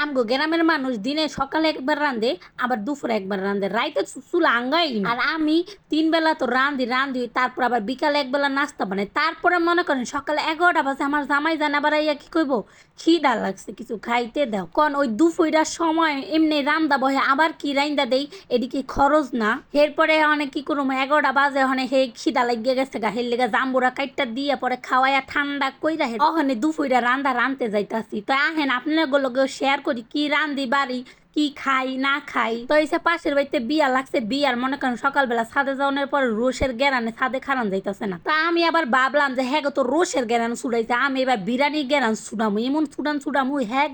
আমগো গ্রামের মানুষ দিনে সকালে একবার রান্ধে, আবার দুপুরে একবার রান্ধে, রাইতে চুলা আঙ্গাই না। আর আমি 3 বেলা তো রান্ধি, তারপর আবার বিকালে একবেলা নাস্তা বানাই। তারপরে মনে করেন সকালে 11টা বাজে আমার জামাই জান আবার আইয়া কি কইব, খিদা লাগছে কিছু খাইতে দাও। কোন ওই দুপুরার সময় এমনি রান্দা বহে আবার কি রাইন্দা দেই, এদিকে খরচ না। এরপরে অনেক কি করবো, 11টা বাজে ওখানে হে খিদা লাগিয়ে গেছে গা, হের লেগে জাম্বুরা কাইটটা দিয়ে পরে খাওয়াইয়া ঠান্ডা কইরা হে ওখানে দুপুরা রানতে যাইতাছি। তো আহেন আপনার গুলো শেয়ার করি কি রান্ধি বাড়ি, কি খাই না খাই। তো এসে পাশের বাড়িতে বিয়া লাগছে, বিয়ার মনে করেন সকালবেলা ছাদে যাওয়ার পর রোষের গেরানে ছাদে খারান যাইতেছে না। তা আমি আবার ভাবলাম যে হ্যাঁ গো, তো রোষের গেরান ছুড়াইছে, আমি এবার বিরিয়ানি গেরান ছুড়ামু, এমন ছুড়ামু হ্যাঁ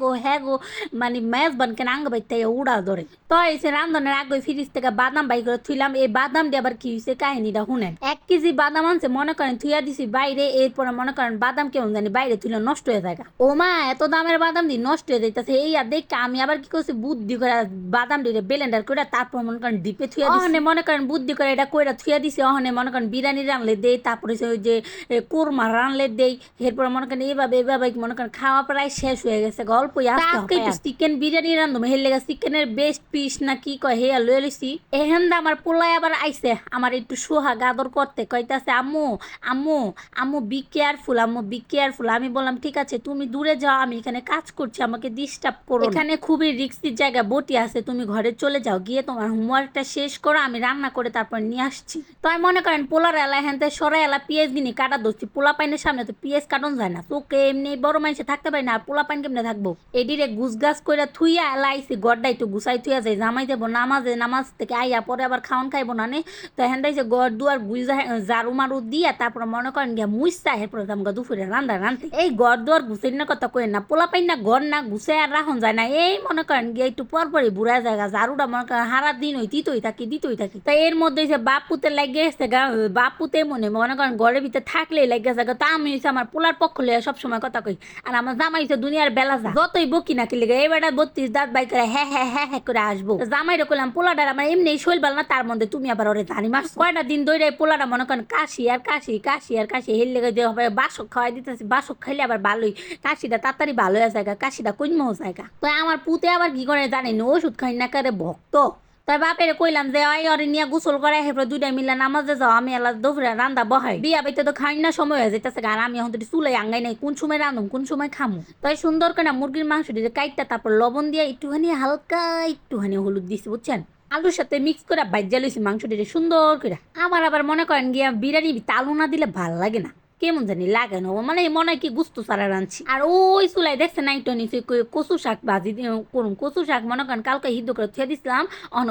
গো মানে মেজবান কেন আঙ্গ বাইতে উড়া ধরে। তো এসে রান্ধনের আগে ফ্রিজ থেকে বাদাম বাই করে থুইলাম। এই বাদাম দিয়ে আবার কি হয়েছে কাহিনীটা শুনেন। 1 কেজি বাদাম আনছে, মনে করেন থুইয়া দিছি বাইরে। এরপরে মনে করেন বাদাম কেমন জানি বাইরে থুইলে নষ্ট হয়ে যায়। ও মা, এত দামের বাদাম দিয়ে নষ্ট হয়ে যাইতেছে। এই আর দেখ আমি আবার কি করছি, বুদ্ধি করে বাদাম দিয়ে ব্লেন্ডার করে তারপর মনে করেন ডিপে থুয়া দিছি। অহনে মনে করেন বুদ্ধি করে এটা কইরা থুয়া দিছি। অহনে মনে করেন বিরিয়ানি রানলে দেই, তারপরে ওই যে কোরমা রানলে দেই। এরপর মনে করেন এভাবে মনে করেন খাওয়া প্রায় শেষ হয়ে গেছে, গল্প আজকে একটু চিকেন বিরিয়ানি রান্ধবো। হের লেগে চিকেনের বেস্ট পিস না কি কয় হে লয়ে লইছি। এখান আমার পোলায় আবার আইছে আমার একটু সোহাগ আদর করতে, কইতাছে আম্মু আম্মু আম্মু বি কেয়ারফুল, আম্মু বি কেয়ারফুল। আমি বললাম ঠিক আছে তুমি দূরে যাও, আমি এখানে কাজ করছি, আমাকে ডিস্টার্ব করো। এখানে খুবই রিস্কির জায়গা, বটি আছে, তুমি ঘরে চলে যাও, গিয়ে তোমার হোমওয়ার্কটা শেষ করো, আমি রান্না করে তারপর নিয়ে আসছি। তো আমি মনে করেন পোলার এলা হ্যান্তে সরে এলা পিঁয়াজ দিনি কাটা ধরছি। পোলা পাইনের সামনে তো পিঁয়াজ কাটন যায় না, তোকে এমনি বড় মানুষে থাকতে পারি না, আর পোলা পাইন কেমনে থাকবো। এডিরে গুছ গাছ করে থুইয়া এলা আইসি, গড়টা একটু গুছাই থুইয়া যাই, জামাই যাবো নামাজে, নামাজ থেকে আইয়া পরে আবার খাওয়ান খাইবো না নে। তো হ্যান্দাইছে গড় দুয়ার গুইজা ঝাড়ু মারু দিয়া তারপর মনে করেন গিয়া মুইসা এরপরে আমরা দুপুরে রান্ধতে। এই গড় দুয়ার গুছের না কথা কই না, পোলা পাইন না ঘর না গুছে আর রাখন যায় না। এই মনে করেন গিয়ে একটু পরপরই বুড়া জায়গা ঝাড়ুটা মনে করেন হারা দিন ওই দিতই থাকি। তাই এর মধ্যে যে বাপ পুতে লাগে গেছে গা, বাপ পুতে মনে করেন ঘরের ভিতরে থাকলেই লাগে গেছে গা। তা আমি হচ্ছে আমার পোলার পক্ষ লইয়া সবসময় কথা কই। আর আমার জামাই হচ্ছে দুনিয়ার বেলা যা, যতই বকি না কি লেগে এবার 32 দাঁত বাই করে হ্যাঁ করে আসবো। জামাইরে কইলাম পোলাটার আমার এমনি শৈলবাল না, তার মধ্যে তুমি আবার ওরে জানি মাস কয়টা দিন ধরে পোলাটা মনে করেন কাশি হেল লেগে যে হবে বাসক খাওয়াই দিতেছি। বাসক খাইলে আবার ভালোই, কাশিটা তাড়াতাড়ি ভালো হয়ে যায়, কাশিটা কইমও যায়। তো আমার পুতে আবার কি করে জানেন, ওষুধ খাই না করে ভক্ত। তাই বাপের কইলাম যে ওই ওরে নিয়ে গোসল করে হেপরে দুইটাই মিলে নামাজে যাও, আমি এলা দুপুরে রান্দা বহাই। বিয়া বাইতে তো খাই না সময় হয়ে যাইতেছে, আর আমি এখন তো চুলাই আঙ্গাই নাই, কোন সময় রান্ধুম কোন সময় খামু। তাই সুন্দর করে মুরগির মাংস দিয়ে কাইটটা তারপর লবণ দিয়ে একটুখানি হলুদ দিছি বুঝছেন, আলুর সাথে মিক্স করে ভাজ্যা লইছি মাংসটি সুন্দর করে। আমার আবার মনে করেন গিয়া বিরিয়ানি তালু না দিলে ভাল লাগে না, কেমন জানি লাগে না, মানে মনে হয় কি গুস্ত সারা রাঁধছি। আর ওই চুলাই দেখছে না একটু নিচে কচু শাক ভাজি করুন, কচু শাক মনে করেন কালকে সিদ্ধ করে থুয়ে দিছিলাম,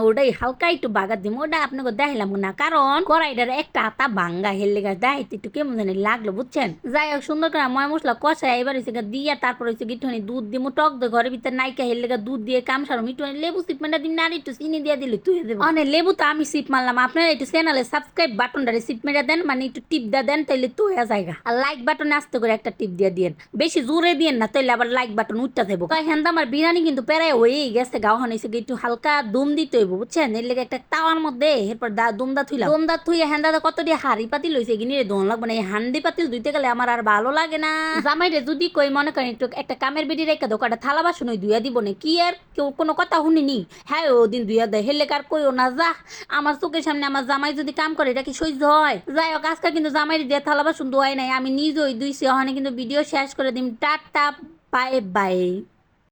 ওটাই হালকা একটু বাগার দিম। ওটা আপনাকে দেখাইলাম না, কারণ কড়াইটার একটা আতা ভাঙ্গা হেললে গাছ দেখাইতে একটু কেমন জানি লাগলো বুঝছেন। যাই হোক সুন্দর করে ময় মশলা কষাই এবার হচ্ছে দিয়া তারপর হচ্ছে গিটুনি দুধ দিমু, টক দই ঘরের ভিতরে নাইকা হেললে দুধ দিয়ে কাম সারম, একটু লেবু সিপ মেটা দিন না, আর একটু চিনি দিয়ে দিলে তুই দেবো। অনেক লেবু তো আমি সিপ মারলাম, আপনারা একটু চ্যানেলে সাবস্ক্রাইব বাটনটা সিপ মেটা দেন, মানে একটু টিপ দা দেন, তাইলে তো হয়ে যায়। আর লাইক বাটনে আস্তে করে একটা টিপ দিয়ে দিন, বেশি জোরে দিন না, তাইলে আবার লাইক বাটন উঠতে যাবো। তাই হ্যাঁ আমার বিরিয়ানি কিন্তু প্রায় হয়েই গেছে, গাও হয়েছে একটু হালকা দম দিতে হইব বুঝছেন। এর লেগে একটা তাওয়ার মধ্যে এরপর দমদা থুইলাম, দমদা থুইয়া হ্যাঁ কত দিয়ে হাড়ি পাতিল লইছে কিনে দোন লাগবে না, এই হান্ডি পাতিল ধুইতে গেলে আমার আর ভালো লাগে না। জামাইরে যদি কই মনে করেন একটু একটা কামের বেডি রেখে দোকানটা থালা বাসন ওই ধুইয়া দিব না, কি আর কেউ কোনো কথা শুনিনি। হ্যাঁ ও দিন ধুইয়া দেয়, হেলে কার কইও না যা, আমার চোখের সামনে আমার জামাই যদি কাম করে এটা কি সহ্য হয়। যাই হোক আজকে কিন্তু জামাইরে দিয়ে থালা বাসন ধোয়াই নাই, আমি নিজেই দুইছি। ওখানে কিন্তু ভিডিও শেষ করে দিম, টাটা বাই বাই।